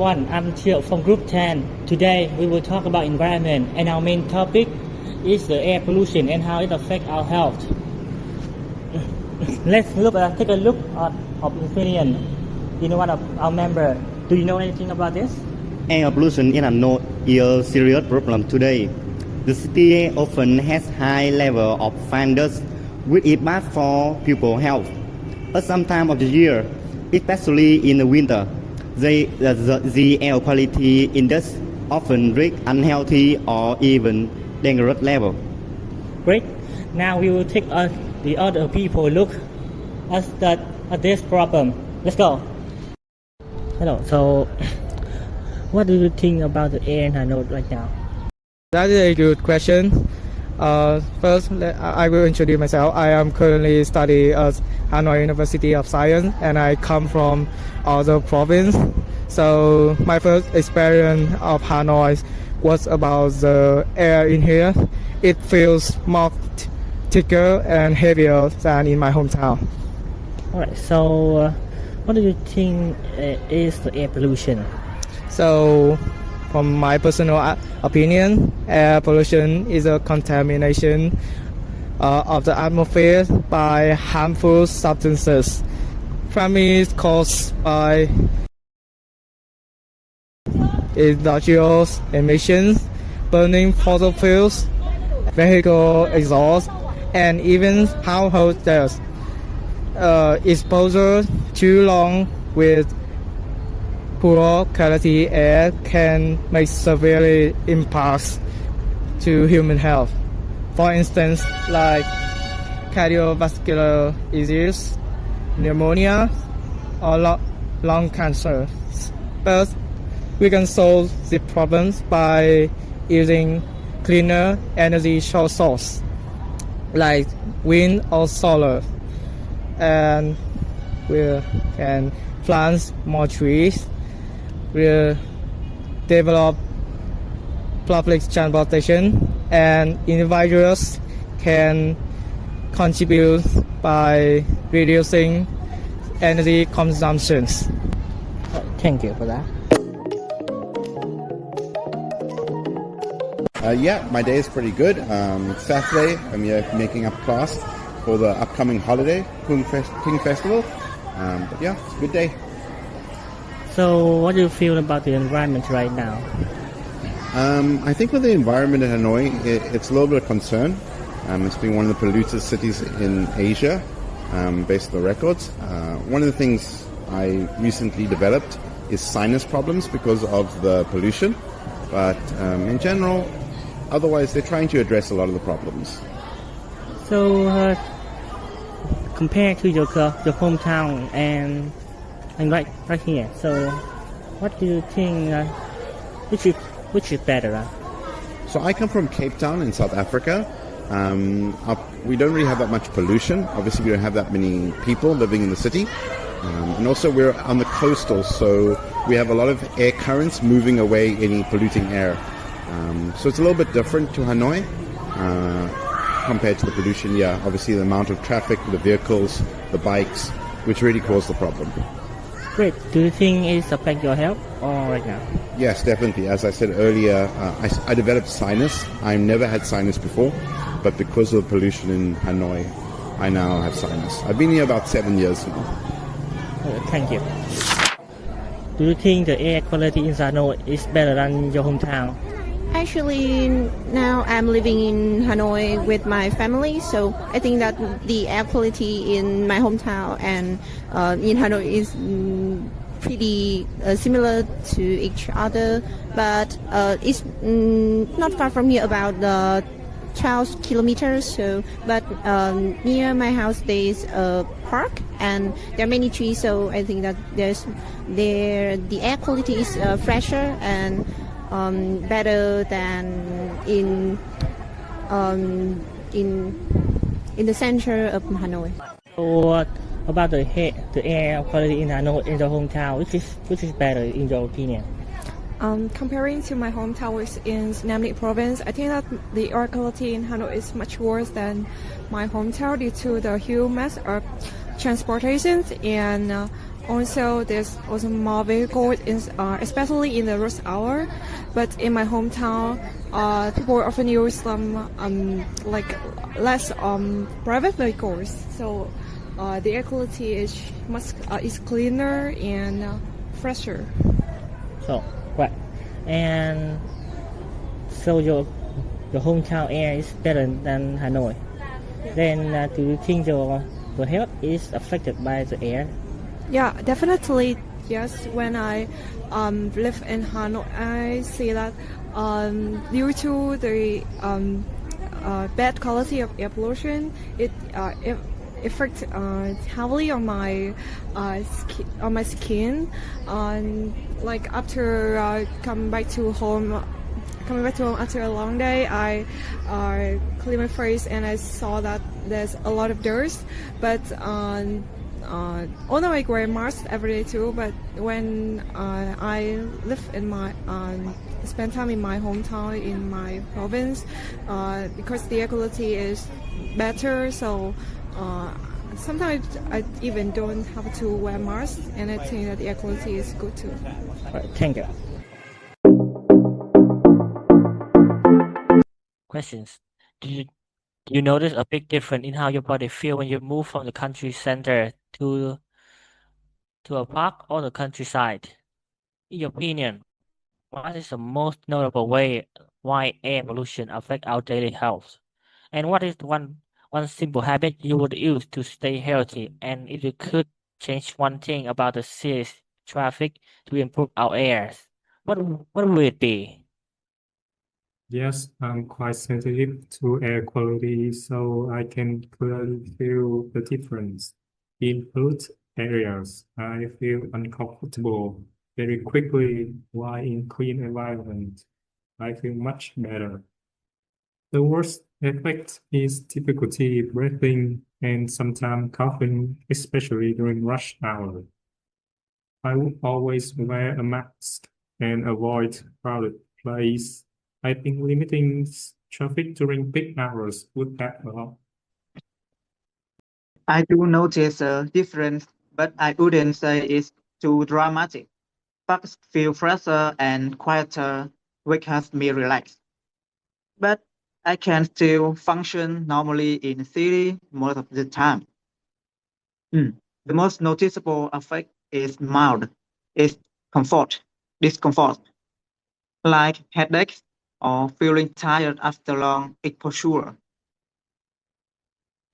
everyone, I'm Thiệu from Group 10. Today we will talk about environment and our main topic is the air pollution and how it affects our health. Let's take a look at of opinion in one of our members. Do you know anything about this? Air pollution is a serious problem today. The city often has high level of fine dust, which is bad for people's health. At some time of the year, especially in the winter, the air quality index often reach unhealthy or even dangerous level. Great. Now we will take the other people look at this problem. Let's go. Hello. So, what do you think about the air in Hanoi right now? That is a good question. First, I will introduce myself. I am currently studying at Hanoi University of Science, and I come from other province. So my first experience of Hanoi was about the air in here. It feels more thicker and heavier than in my hometown. Alright. So, what do you think is the air pollution? So, from my personal opinion, air pollution is a contamination of the atmosphere by harmful substances, primarily caused by industrial emissions, burning fossil fuels, vehicle exhaust, and even household dust. Exposure too long with poor quality air can make severe impacts to human health. For instance, like cardiovascular disease, pneumonia, or lung cancer. But we can solve the problems by using cleaner energy sources like wind or solar, and we can plant more trees. We'll develop public transportation, and individuals can contribute by reducing energy consumptions. Thank you for that. Yeah, my day is pretty good. Saturday, I'm here making up class for the upcoming holiday, King Festival. But yeah, it's a good day. So, what do you feel about the environment right now? I think with the environment in Hanoi, it's a little bit of concern. It's been one of the polluted cities in Asia, based on the records. One of the things I recently developed is sinus problems because of the pollution. But in general, otherwise, they're trying to address a lot of the problems. So, compared to your hometown and right here, so what do you think? Which is better? So I come from Cape Town in South Africa. We don't really have that much pollution. Obviously, we don't have that many people living in the city. And also, we're on the coastal, so we have a lot of air currents moving away any polluting air. So it's a little bit different to Hanoi compared to the pollution. Yeah, obviously the amount of traffic, the vehicles, the bikes, which really cause the problem. Great. Do you think it affects your health or right now? Yes, definitely. As I said earlier, I developed sinus. I've never had sinus before, but because of the pollution in Hanoi, I now have sinus. I've been here about 7 years now. Thank you. Do you think the air quality in Hanoi is better than your hometown? Actually, now I'm living in Hanoi with my family, so I think that the air quality in my hometown and in Hanoi is pretty similar to each other, but it's not far from here, about 12 kilometers. So, but near my house there's a park and there are many trees, so I think that the air quality is fresher and better than in the center of Hanoi. So what about the air quality in Hanoi in the hometown? Which is better in your opinion? Comparing to my hometown, which is Nam Định province, I think that the air quality in Hanoi is much worse than my hometown due to the huge mass of transportation and Also, there's also more vehicles, especially in the rush hour. But in my hometown, people often use some like less private vehicles. So the air quality is cleaner and fresher. So, right. And so your hometown air is better than Hanoi. Then do you think your health is affected by the air? Yeah, definitely. Yes, when I live in Hanoi, I see that due to the bad quality of air pollution, it affects heavily on my skin. Like after coming back to home after a long day, I clean my face and I saw that there's a lot of dirt. But although I wear mask every day too, but when I live in my spend time in my hometown in my province, because the air quality is better, so sometimes I even don't have to wear mask, and I think that the air quality is good too. Right, thank you. Questions. Do you notice a big difference in how your body feel when you move from the country center to a park or the countryside? In your opinion, what is the most notable way why air pollution affect our daily health? And what is one simple habit you would use to stay healthy? And if you could change one thing about the city's traffic to improve our airs, what would it be? Yes, I'm quite sensitive to air quality, so I can clearly feel the difference. In polluted areas, I feel uncomfortable very quickly, while in clean environment, I feel much better. The worst effect is difficulty breathing and sometimes coughing, especially during rush hour. I would always wear a mask and avoid crowded places. I think limiting traffic during peak hours would help a lot. I do notice a difference, but I wouldn't say it's too dramatic. Parks feel fresher and quieter, which helps me relax. But I can still function normally in the city most of the time. The most noticeable effect is mild. It's discomfort, like headaches or feeling tired after long exposure.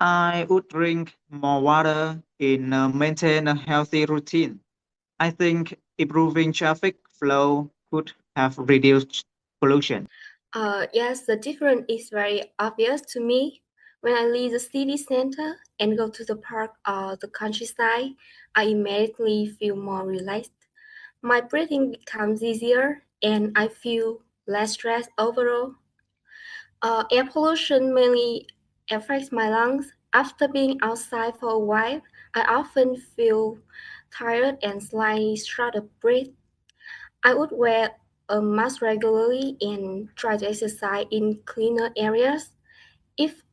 I would drink more water and maintain a healthy routine. I think improving traffic flow could have reduced pollution. Yes, the difference is very obvious to me. When I leave the city center and go to the park or the countryside, I immediately feel more relaxed. My breathing becomes easier and I feel less stressed overall. Air pollution mainly affects my lungs. After being outside for a while, I often feel tired and slightly short of breath. I would wear a mask regularly and try to exercise in cleaner areas. If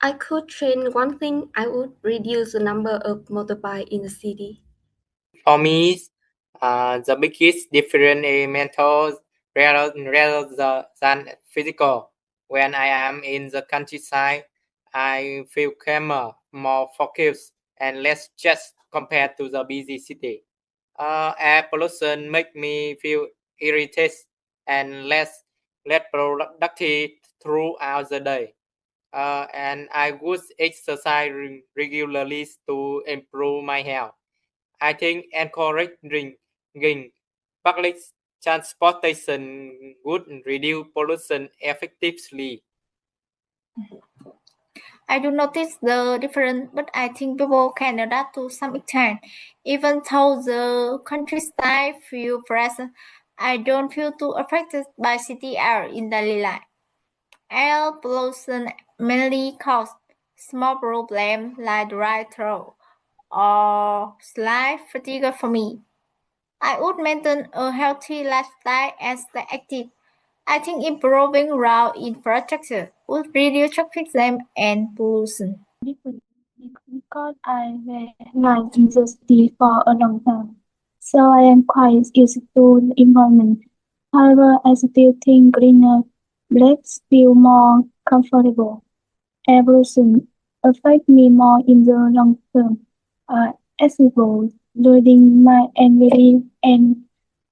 I could change one thing, I would reduce the number of motorbikes in the city. For me, the biggest difference is mental rather than physical. When I am in the countryside, I feel calmer, more focused, and less stressed compared to the busy city. Air pollution make me feel irritated and less productive throughout the day. And I would exercise regularly to improve my health. I think encouraging public transportation would reduce pollution effectively. I do notice the difference, but I think people can adapt to some extent. Even though the countryside feel fresh, I don't feel too affected by city air in daily life. Air pollution mainly causes small problems like dry throat or slight fatigue for me. I would maintain a healthy lifestyle and stay active. I think improving road infrastructure would reduce traffic jam and pollution. because I like in the city for a long time. So I am quite used to the environment. However, I still think greener blades feel more comfortable. Evolution affect me more in the long term. Accessible, learning my energy and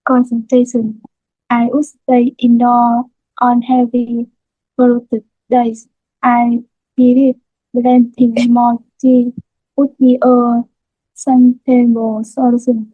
concentration. I would stay indoor on heavy polluted days. I believe planting more trees would be a sustainable solution.